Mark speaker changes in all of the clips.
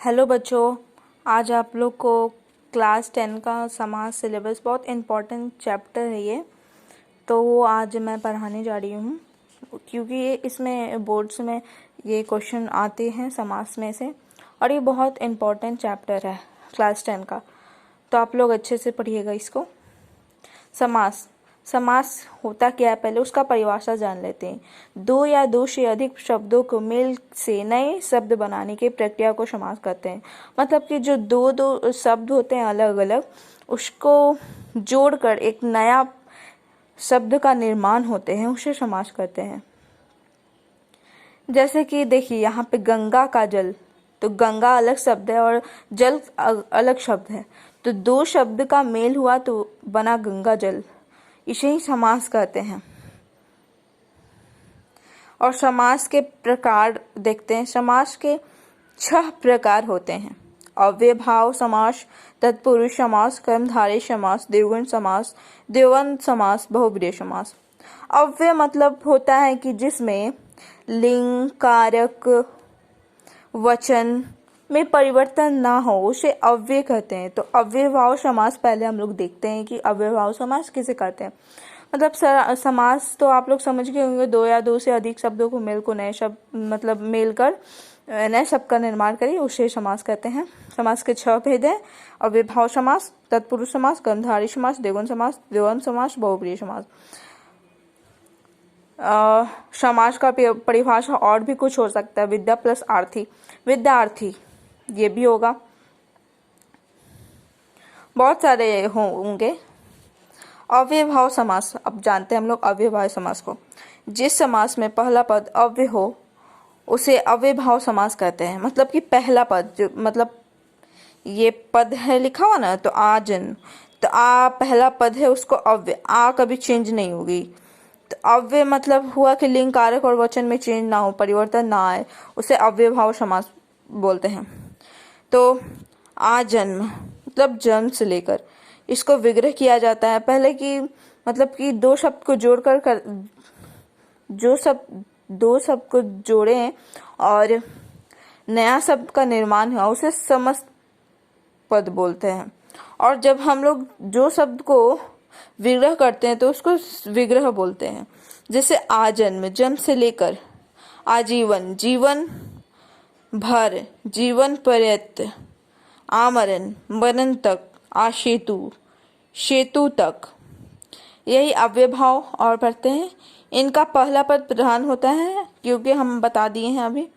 Speaker 1: Hello बच्चों, आज आप लोग को क्लास 10 का समाज सिलेबस बहुत इम्पोर्टेंट चैप्टर है ये। तो वो आज मैं पढ़ाने जा रही हूँ क्योंकि ये इसमें बोर्ड्स में ये क्वेश्चन आते हैं समास में से, और ये बहुत इम्पोर्टेंट चैप्टर है क्लास 10 का। तो आप लोग अच्छे से पढ़िएगा इसको। समास समास होता क्या है, पहले उसका परिभाषा जान लेते हैं। दो या दो से अधिक शब्दों को मेल से नए शब्द बनाने की प्रक्रिया को समास कहते हैं। मतलब कि जो दो दो शब्द होते हैं अलग अलग, उसको जोड़कर एक नया शब्द का निर्माण होते हैं, उसे समास कहते हैं। जैसे कि देखिए यहाँ पे गंगा का जल, तो गंगा अलग शब्द है और जल अलग शब्द है, तो दो शब्द का मेल हुआ तो बना गंगा जल, इसे ही समास कहते हैं। और समास के प्रकार देखते हैं। समास के 6 प्रकार होते हैं: अव्ययभाव समास, तत्पुरुष समास, कर्मधारय समास, द्विगुण समास, द्वंद्व समास, बहुब्रीहि समास। अव्यय मतलब होता है कि जिसमें लिंग, कारक, वचन में परिवर्तन ना हो, उसे अव्यय कहते हैं। तो अव्ययभाव समास पहले हम लोग देखते हैं कि अव्ययभाव समास किसे कहते हैं। मतलब समास तो आप लोग समझ गए होंगे, दो या दो से अधिक शब्दों को मेल को नए शब्द मतलब मेल कर नए शब्द का निर्माण करिए, उसे समास कहते हैं। समास के 6 भेद हैं: अव्ययभाव समास, तत्पुरुष समास, कर्मधारय समास, द्विगुण समास, द्वंद्व समास, बहुब्रीहि समास। समास का परिभाषा और भी कुछ हो सकता है, विद्या प्लस आर्थी, विद्यार्थी ये भी होगा, बहुत सारे होंगे। अव्ययभाव समास, अब जानते हैं हम लोग अव्ययभाव समास को। जिस समास में पहला पद अव्यय हो उसे अव्ययभाव समास कहते हैं। मतलब कि पहला पद जो मतलब ये पद है लिखा हुआ ना, तो आ जन्म, तो आ पहला पद है, उसको अव्यय, आ कभी चेंज नहीं होगी। तो अव्यय मतलब हुआ कि लिंग, कारक और वचन में चेंज ना हो, परिवर्तन ना आए, उसे अव्ययभाव समास बोलते हैं। तो आ जन्म मतलब जन्म से लेकर, इसको विग्रह किया जाता है पहले कि मतलब कि दो शब्द को जोड़कर दो शब्द को जोड़े और नया शब्द का निर्माण हुआ, उसे समस्त पद बोलते हैं। और जब हम लोग जो शब्द को विग्रह करते हैं तो उसको विग्रह बोलते हैं। जैसे आजन्म, जन्म से लेकर, आजीवन, जीवन भर, जीवन पर्यंत, आमरण, मरण तक, आसेतु, सेतु तक, यही अव्ययभाव। और पढ़ते हैं, इनका पहला पद प्रधान होता है क्योंकि हम बता दिए हैं अभी।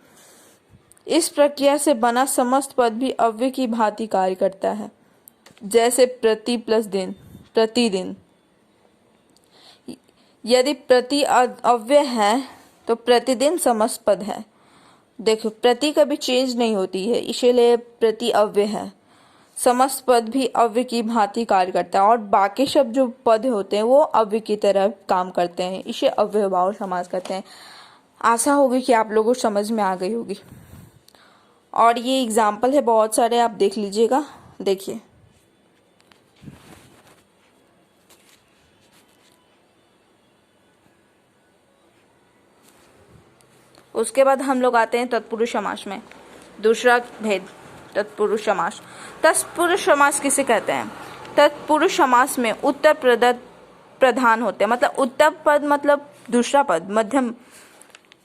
Speaker 1: इस प्रक्रिया से बना समस्त पद भी अव्यय की भांति कार्य करता है। जैसे प्रति प्लस दिन, प्रतिदिन। यदि प्रति अव्यय है तो प्रतिदिन समस्त पद है। देखो प्रति कभी चेंज नहीं होती है, इसीलिए प्रति अव्यय है। समस्त पद भी अव्यय की भांति कार्य करता है और बाकी शब्द जो पद होते हैं वो अव्यय की तरह काम करते हैं, इसे अव्ययभाव समास कहते हैं। आशा होगी कि आप लोगों को समझ में आ गई होगी। और ये एग्जाम्पल है बहुत सारे, आप देख लीजिएगा। देखिए उसके बाद हम लोग आते हैं तत्पुरुष समास में। दूसरा भेद तत्पुरुष समास। तत्पुरुष समास किसे कहते हैं? तत्पुरुष समास में उत्तर प्रधान होते हैं। मतलब उत्तर पद मतलब दूसरा पद मध्यम,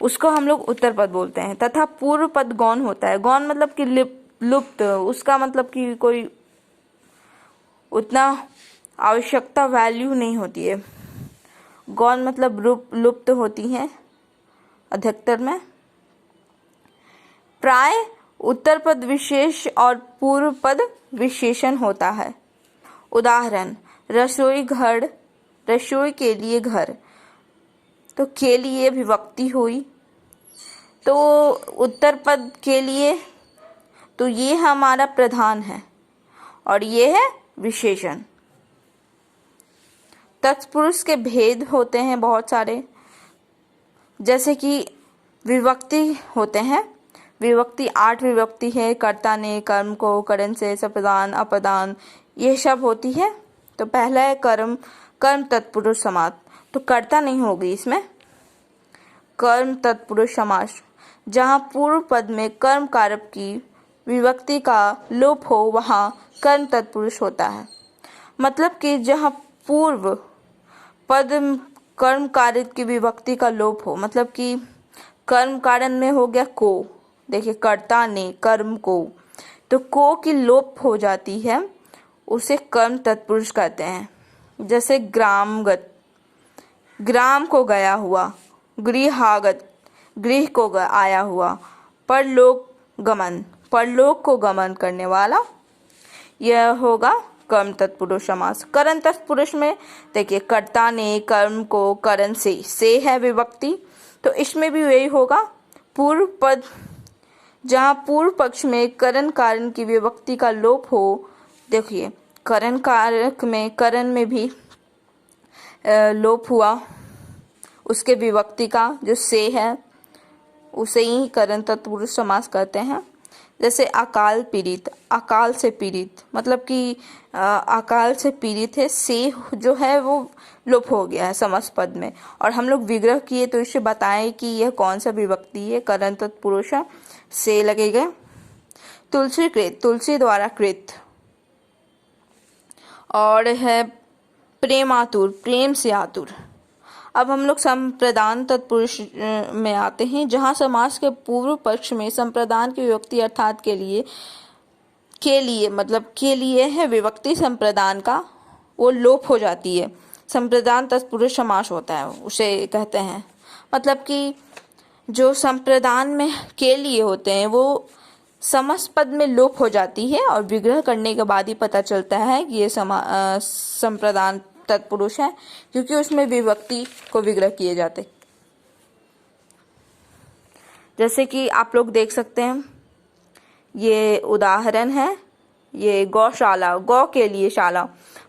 Speaker 1: उसको हम लोग उत्तर पद बोलते हैं। तथा पूर्व पद गौण होता है। गौण मतलब कि लुप्त, उसका मतलब कि कोई उतना आवश्यकता वैल्यू नहीं होती है। गौण मतलब लुप्त होती हैं अधिकतर में। प्राय उत्तर पद विशेष और पूर्व पद विशेषण होता है। उदाहरण, रसोई घर, रसोई के लिए घर, तो के लिए विभक्ति हुई, तो उत्तर पद के लिए, तो ये हमारा प्रधान है और ये है विशेषण। तत्पुरुष के भेद होते हैं बहुत सारे, जैसे कि विभक्ति होते हैं। विभक्ति 8 विभक्ति है। कर्ता ने, कर्म को, करण से, सप्रदान, अपदान, ये सब होती है। तो पहला है कर्म, कर्म तत्पुरुष समास, तो कर्ता नहीं होगी इसमें। कर्म तत्पुरुष समास, जहाँ पूर्व पद में कर्म कारक की विभक्ति का लोप हो वहाँ कर्म तत्पुरुष होता है। मतलब कि जहाँ पूर्व पद कर्म कारक की विभक्ति का लोप हो, मतलब कि कर्म कारण में हो गया को, देखिए कर्ता ने कर्म को, तो को की लोप हो जाती है, उसे कर्म तत्पुरुष कहते हैं। जैसे ग्रामगत, ग्राम को गया हुआ, गृहागत, गृह को आया हुआ, परलोक गमन, परलोक को गमन करने वाला, यह होगा कर्म तत्पुरुष समास। करण तत्पुरुष में देखिए कर्ता ने कर्म को करण से है विभक्ति, तो इसमें भी यही होगा। पूर्व पद जहाँ पूर्व पक्ष में करण कारण की विभक्ति का लोप हो, देखिए करण कारक में करण में भी लोप हुआ, उसके विभक्ति का जो से है उसे ही करण तत्पुरुष समास कहते हैं। जैसे अकाल पीड़ित, अकाल से पीड़ित, मतलब कि अकाल से पीड़ित है, से जो है वो लोप हो गया है समस्त पद में, और हम लोग विग्रह किए तो इसे बताएं कि यह कौन सा विभक्ति है, करण तत्पुरुष है, से लगेगा। तुलसी कृत, तुलसी द्वारा कृत, और है प्रेम आतुर, प्रेम से आतुर। अब हम लोग संप्रदान तत्पुरुष में आते हैं, जहाँ समास के पूर्व पक्ष में संप्रदान की विभक्ति अर्थात के लिए मतलब के लिए है विभक्ति संप्रदान का, वो लोप हो जाती है, संप्रदान तत्पुरुष समास होता है उसे कहते हैं। मतलब कि जो संप्रदान में के लिए होते हैं वो समस्त पद में लोप हो जाती है, और विग्रह करने के बाद ही पता चलता है कि ये संप्रदान तत्पुरुष है, क्योंकि उसमें विभक्ति को विग्रह किए जाते। जैसे कि आप लोग देख सकते हैं, ये उदाहरण है, ये गौशाला, गौ के लिए शाला,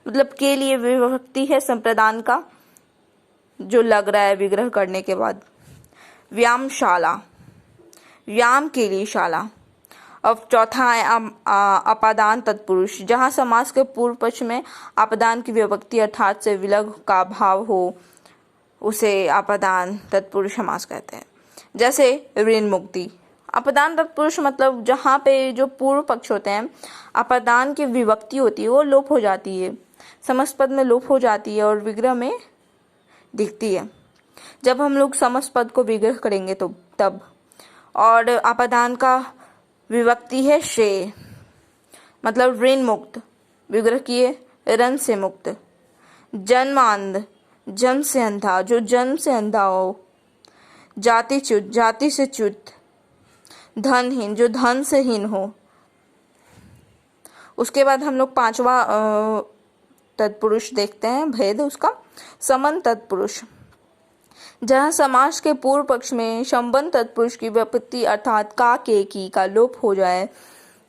Speaker 1: मतलब के लिए विभक्ति है संप्रदान का जो लग रहा है विग्रह करने के बाद। व्यायामशाला, व्यायाम के लिए शाला। अब चौथा है अपादान तत्पुरुष, जहाँ समास के पूर्व पक्ष में अपादान की विभक्ति अर्थात से विलग का भाव हो, उसे अपादान तत्पुरुष समास कहते हैं। जैसे ऋण मुक्ति, अपादान तत्पुरुष मतलब जहाँ पे जो पूर्व पक्ष होते हैं अपादान की विभक्ति होती है वो लोप हो जाती है, समस्त पद में लोप हो जाती है और विग्रह में दिखती है। जब हम लोग समस्त पद को विग्रह करेंगे तो तब। और अपादान का विभक्ति है शे, मतलब ऋण मुक्त, विग्रह किए ऋण से मुक्त। जन्मांध, जन्म से अंधा, जो जन्म से अंधा हो। जातिच्युत, जाति से च्युत। धनहीन, जो धन से हीन हो। उसके बाद हम लोग पांचवा तत्पुरुष देखते हैं, भेद उसका, समन तत्पुरुष, जहाँ समास के पूर्व पक्ष में संबंध तत्पुरुष की विभक्ति अर्थात का के की का लोप हो जाए,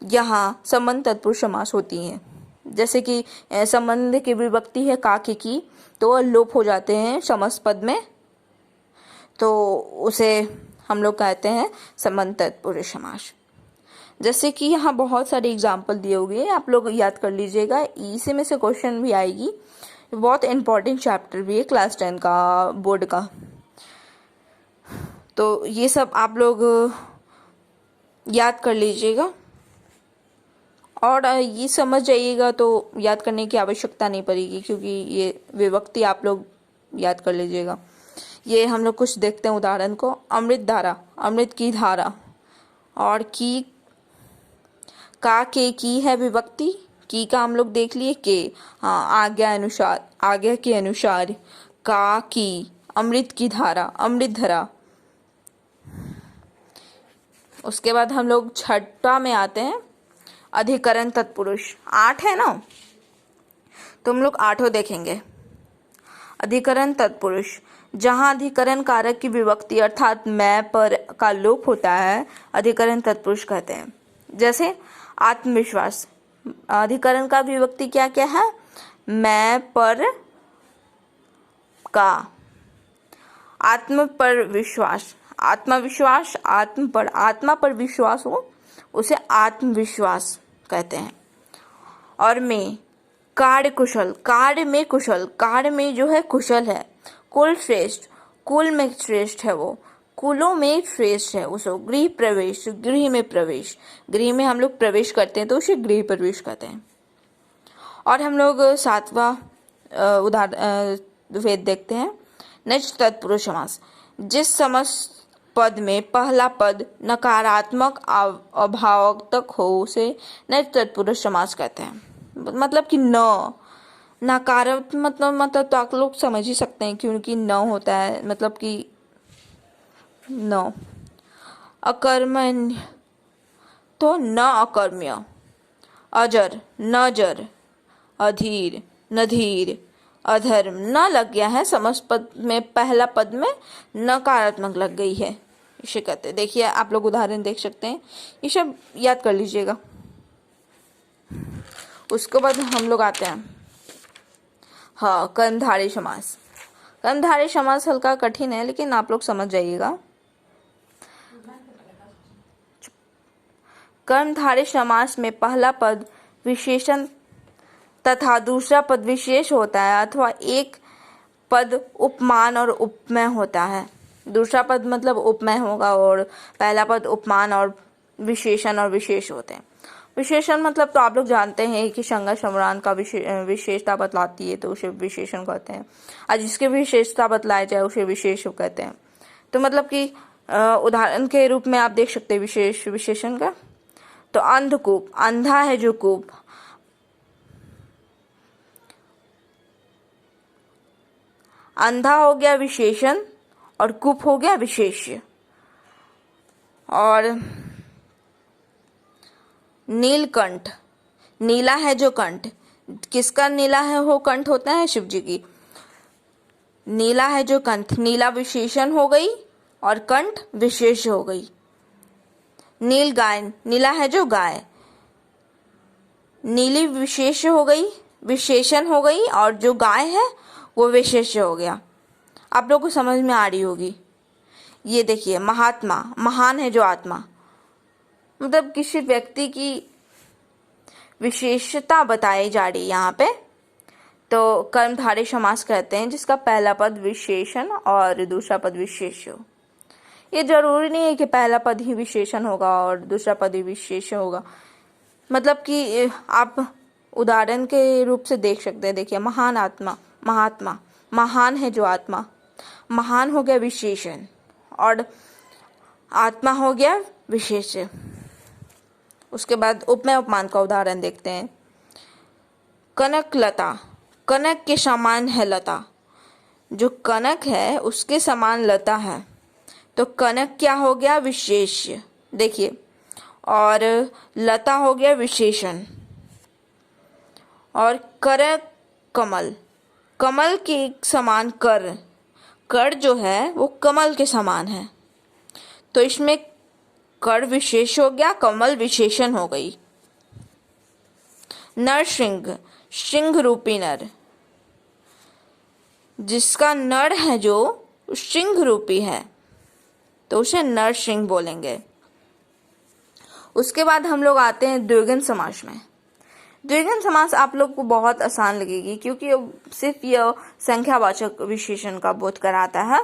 Speaker 1: यहाँ संबंध तत्पुरुष समास होती है। जैसे कि संबंध की विभक्ति है का के की, तो वह लोप हो जाते हैं समस्त पद में, तो उसे हम लोग कहते हैं संबंध तत्पुरुष समास। जैसे कि यहाँ बहुत सारे एग्जाम्पल दिए हुए हैं, आप लोग याद कर लीजिएगा, इसी में से क्वेश्चन भी आएगी। बहुत इंपॉर्टेंट चैप्टर भी है क्लास 10 का, बोर्ड का, तो ये सब आप लोग याद कर लीजिएगा और ये समझ जाइएगा, तो याद करने की आवश्यकता नहीं पड़ेगी, क्योंकि ये विभक्ति आप लोग याद कर लीजिएगा। ये हम लोग कुछ देखते हैं उदाहरण को। अमृत धारा, अमृत की धारा, और की का के की है विभक्ति, की का हम लोग देख लिए के, हाँ आज्ञा अनुसार, आज्ञा के अनुसार, का की, अमृत की धारा, अमृत धारा। उसके बाद हम लोग छठा में आते हैं, अधिकरण तत्पुरुष। 8 है ना, तो हम लोग 8 देखेंगे। अधिकरण तत्पुरुष, जहाँ अधिकरण कारक की विभक्ति अर्थात मैं पर का लोप होता है, अधिकरण तत्पुरुष कहते हैं। जैसे आत्मविश्वास, अधिकरण का विभक्ति क्या क्या है, मैं पर का। आत्म पर विश्वास, आत्मविश्वास, आत्म पर, आत्मा पर विश्वास हो उसे आत्मविश्वास कहते हैं। और में कार्य कुशल, कार्य में कुशल, कार्य में जो है कुशल है। कुल श्रेष्ठ, कुल में श्रेष्ठ है वो, कुलों में श्रेष्ठ है उसको। गृह प्रवेश, गृह में प्रवेश, गृह में हम लोग प्रवेश करते हैं तो उसे गृह प्रवेश कहते हैं। और हम लोग 7वां उदाहरण वेद देखते हैं। निज तत्पुरुष समास, जिस समस्त पद में पहला पद नकारात्मक अभावक हो उसे निज तत्पुरुष समास कहते हैं। मतलब कि न नकारात्मक मतलब तो आप लोग समझ ही सकते हैं क्योंकि न होता है, मतलब कि न अकर्मण्य तो न अकर्म्य, अजर न जर, अधीर नधीर, अधर्म न लग गया है, समस्त पद में पहला पद में नकारात्मक लग गई है, इसे कहते हैं। देखिए आप लोग उदाहरण देख सकते हैं, ये सब याद कर लीजिएगा। उसके बाद हम लोग आते हैं हाँ कर्मधारय समास। कर्मधारय समास हल्का कठिन है लेकिन आप लोग समझ जाइएगा। कर्मधारय समास में पहला पद विशेषण तथा दूसरा पद विशेष होता है अथवा एक पद उपमान और उपमेय होता है। दूसरा पद मतलब उपमेय होगा और पहला पद उपमान और विशेषण और विशेष होते हैं। विशेषण मतलब तो आप लोग जानते हैं कि संज्ञा सम्रांत का विशेषता बतलाती है तो उसे विशेषण कहते हैं, और जिसकी विशेषता बतलाई जाए उसे विशेष कहते हैं। तो मतलब कि उदाहरण के रूप में आप देख सकते हैं विशेष विशेषण का। तो अंधकूप, अंधा है जो कूप, अंधा हो गया विशेषण और कूप हो गया विशेष्य। और नीलकंठ, नीला है जो कंठ, किसका नीला है वो कंठ होता है शिव जी की। नीला है जो कंठ, नीला विशेषण हो गई और कंठ विशेष हो गई। नील गाय, नीला है जो गाय, नीली विशेष हो गई, विशेषण हो गई, और जो गाय है वो विशेष हो गया। आप लोगों को समझ में आ रही होगी। ये देखिए महात्मा, महान है जो आत्मा, मतलब किसी व्यक्ति की विशेषता बताई जा रही है यहाँ पे, तो कर्मधारय समास कहते हैं जिसका पहला पद विशेषण और दूसरा पद विशेष हो। ये जरूरी नहीं है कि पहला पद ही विशेषण होगा और दूसरा पद ही विशेष होगा, मतलब कि आप उदाहरण के रूप से देख सकते हैं। देखिए महान आत्मा, महात्मा, महान है जो आत्मा, महान हो गया विशेषण और आत्मा हो गया विशेष। उसके बाद उपमेय उपमान का उदाहरण देखते हैं। कनक लता, कनक के समान है लता, जो कनक है उसके समान लता है, तो कनक क्या हो गया विशेष। देखिए, और लता हो गया विशेषण। और कर कमल, कमल के समान कर, कर जो है वो कमल के समान है, तो इसमें कर विशेष हो गया, कमल विशेषण हो गई। नरसिंह, सिंह रूपी नर, जिसका नर है जो सिंह रूपी है तो उसे नरसिंह बोलेंगे। उसके बाद हम लोग आते हैं द्विगुण समास में। द्विगुण समास आप लोग को बहुत आसान लगेगी क्योंकि सिर्फ यह संख्यावाचक विशेषण का बोध कराता है।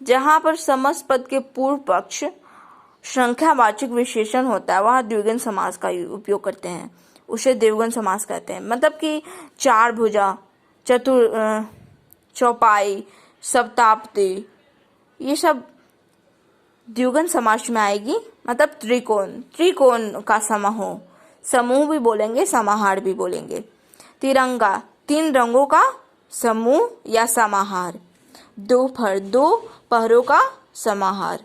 Speaker 1: जहां पर समस्त पद के पूर्व पक्ष संख्यावाचक विशेषण होता है वहां द्विगुण समास का उपयोग करते हैं, उसे द्विगुण समास कहते हैं। मतलब कि चार भुजा, चौपाई, सप्तापति, ये सब द्विगुण समास में आएगी। मतलब त्रिकोण, त्रिकोण का समूह, समूह भी बोलेंगे, समाहार भी बोलेंगे। तिरंगा, तीन रंगों का समूह या समाहार। दोपहर, दो पहरों का समाहार।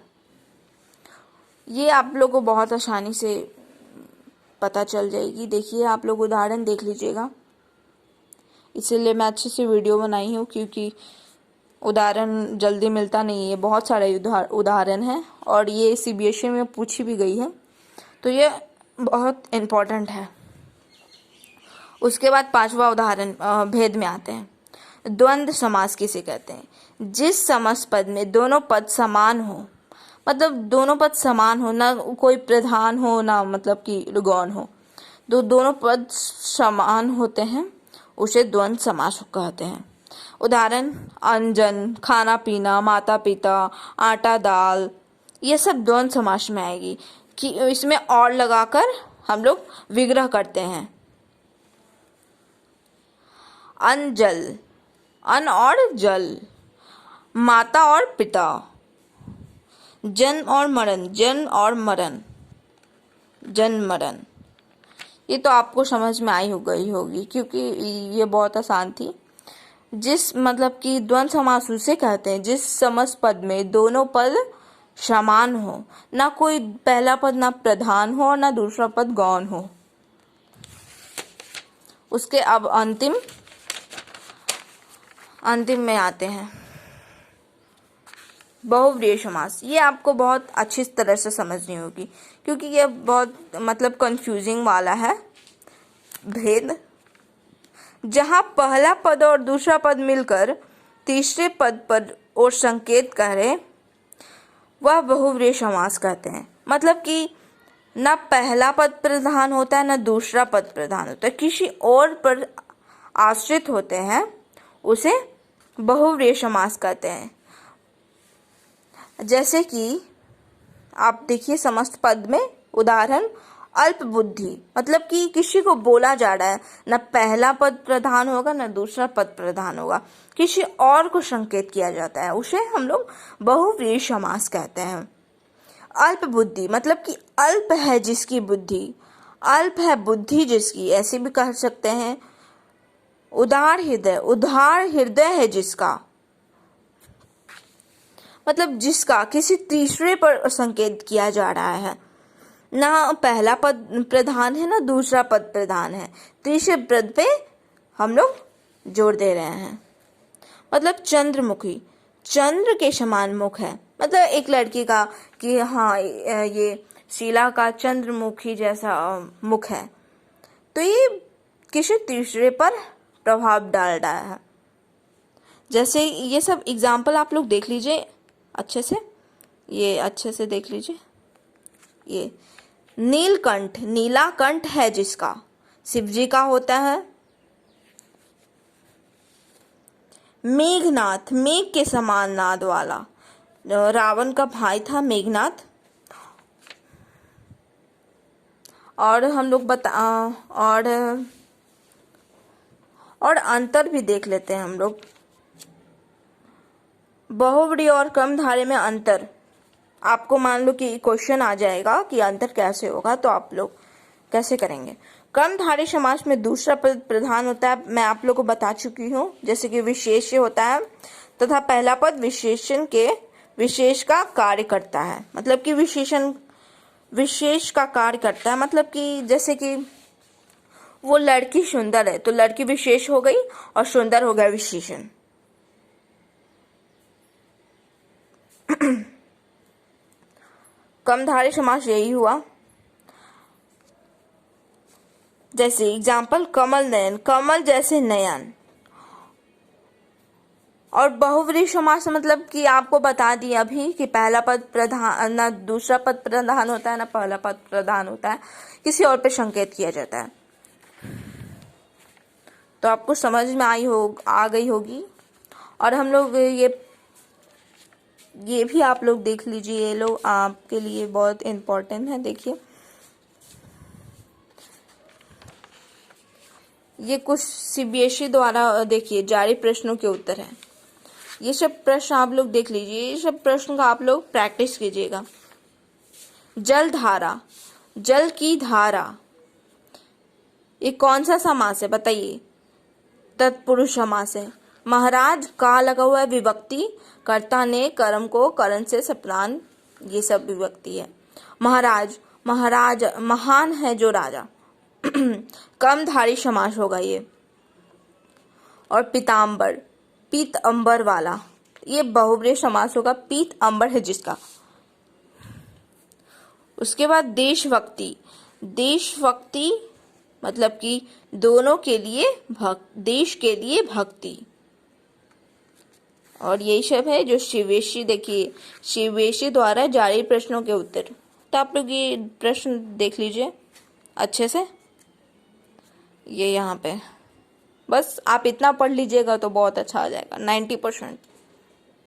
Speaker 1: ये आप लोग को बहुत आसानी से पता चल जाएगी। देखिए आप लोग उदाहरण देख लीजिएगा, इसीलिए मैं अच्छे से वीडियो बनाई हूँ क्योंकि उदाहरण जल्दी मिलता नहीं है। बहुत सारे उदाहरण हैं और ये CBSE में पूछी भी गई है, तो ये बहुत इम्पोर्टेंट है। उसके बाद पांचवा उदाहरण भेद में आते हैं। द्वंद्व समास किसे कहते हैं? जिस समस्त पद में दोनों पद समान हो, मतलब दोनों पद समान हो, ना कोई प्रधान हो ना मतलब कि गौण हो, दोनों पद समान होते हैं, उसे द्वंद्व समास कहते हैं। उदाहरण अंजन, खाना पीना, माता पिता, आटा दाल, ये सब द्वंद्व समास में आएगी कि इसमें और लगाकर हम लोग विग्रह करते हैं। अन्न जल, अन्न और जल, माता और पिता, जन्म और मरण, जन्म और मरण, जन्म मरण। ये तो आपको समझ में आई हो गई होगी क्योंकि ये बहुत आसान थी। जिस मतलब कि द्वंद्व समास उसे कहते हैं जिस समस्त पद में दोनों पद समान हो, ना कोई पहला पद ना प्रधान हो और ना दूसरा पद गौण हो। उसके अब अंतिम में आते हैं बहुव्रीहि समास। ये आपको बहुत अच्छी तरह से समझनी होगी क्योंकि ये बहुत मतलब कंफ्यूजिंग वाला है भेद। जहाँ पहला पद और दूसरा पद मिलकर तीसरे पद पर और संकेत करें वह बहुव्रीहि समास कहते हैं। मतलब कि ना पहला पद प्रधान होता है ना दूसरा पद प्रधान होता है, किसी और पर आश्रित होते हैं, उसे बहुव्रीहि समास कहते हैं। जैसे कि आप देखिए समस्त पद में उदाहरण अल्प बुद्धि, मतलब कि किसी को बोला जा रहा है, ना पहला पद प्रधान होगा ना दूसरा पद प्रधान होगा, किसी और को संकेत किया जाता है, उसे हम लोग बहुव्रीहि समास कहते हैं। अल्प बुद्धि मतलब कि अल्प है जिसकी बुद्धि, अल्प है बुद्धि जिसकी, ऐसे भी कह सकते हैं। उदार हृदय, उदार हृदय है जिसका, मतलब जिसका किसी तीसरे पर संकेत किया जा रहा है, ना पहला पद प्रधान है ना दूसरा पद प्रधान है, तीसरे पद पे हम लोग जोर दे रहे हैं। मतलब चंद्रमुखी, चंद्र के समान मुख है, मतलब एक लड़की का कि हाँ ये शीला का चंद्रमुखी जैसा मुख है, तो ये किसी तीसरे पर प्रभाव डाल रहा है। जैसे ये सब एग्जाम्पल आप लोग देख लीजिए अच्छे से, ये अच्छे से देख लीजिए। ये नीलकंठ, नीला कंठ है जिसका, शिव जी का होता है। मेघनाथ, मेघ के समान नाद वाला, रावण का भाई था मेघनाथ। और हम लोग और अंतर भी देख लेते हैं हम लोग। बहुव्रीहि और क्रमधारय में अंतर, आपको मान लो कि क्वेश्चन आ जाएगा कि अंतर कैसे होगा, तो आप लोग कैसे करेंगे। क्रमधारय समास में दूसरा पद प्रधान होता है, मैं आप लोग को बता चुकी हूँ, जैसे कि विशेष्य होता है तथा पहला पद विशेषण के विशेष का कार्य करता है। मतलब कि विशेषण विशेष का कार्य करता है, मतलब कि जैसे कि वो लड़की सुंदर है तो लड़की विशेष हो गई और सुंदर हो गया विशेषण। क्रमधारय समास यही हुआ। जैसे एग्जाम्पल कमल नयन, कमल जैसे नयन। और बहुव्रीहि समास मतलब कि आपको बता दिया अभी कि पहला पद प्रधान ना दूसरा पद प्रधान होता है ना पहला पद प्रधान होता है, किसी और पे संकेत किया जाता है। तो आपको समझ में आ गई होगी। और हम लोग ये भी आप लोग देख लीजिए, ये लोग आपके लिए बहुत इम्पोर्टेंट है। देखिए ये कुछ सीबीएसई द्वारा देखिए जारी प्रश्नों के उत्तर हैं। ये सब प्रश्न आप लोग देख लीजिए, ये सब प्रश्न का आप लोग प्रैक्टिस कीजिएगा। जल धारा, जल की धारा, ये कौन सा समास है बताइए? तत्पुरुष समास है। महाराज का लगा हुआ है विभक्ति, कर्ता ने कर्म को करण से सप्तान, ये सब विभक्ति है। महाराज, महाराज महान है जो राजा, क्रमधारय समास होगा ये। और पीताम्बर, पीत अंबर वाला, ये बहुव्रीहि समास होगा, पीत अंबर है जिसका। उसके बाद देशभक्ति, देशभक्ति मतलब कि दोनों के लिए देश के लिए भक्ति। और यही सब है जो सीबीएसई देखिए सीबीएसई द्वारा जारी प्रश्नों के उत्तर। तो आप लोग ये प्रश्न देख लीजिए अच्छे से, ये यहाँ पे बस आप इतना पढ़ लीजिएगा तो बहुत अच्छा आ जाएगा 90%।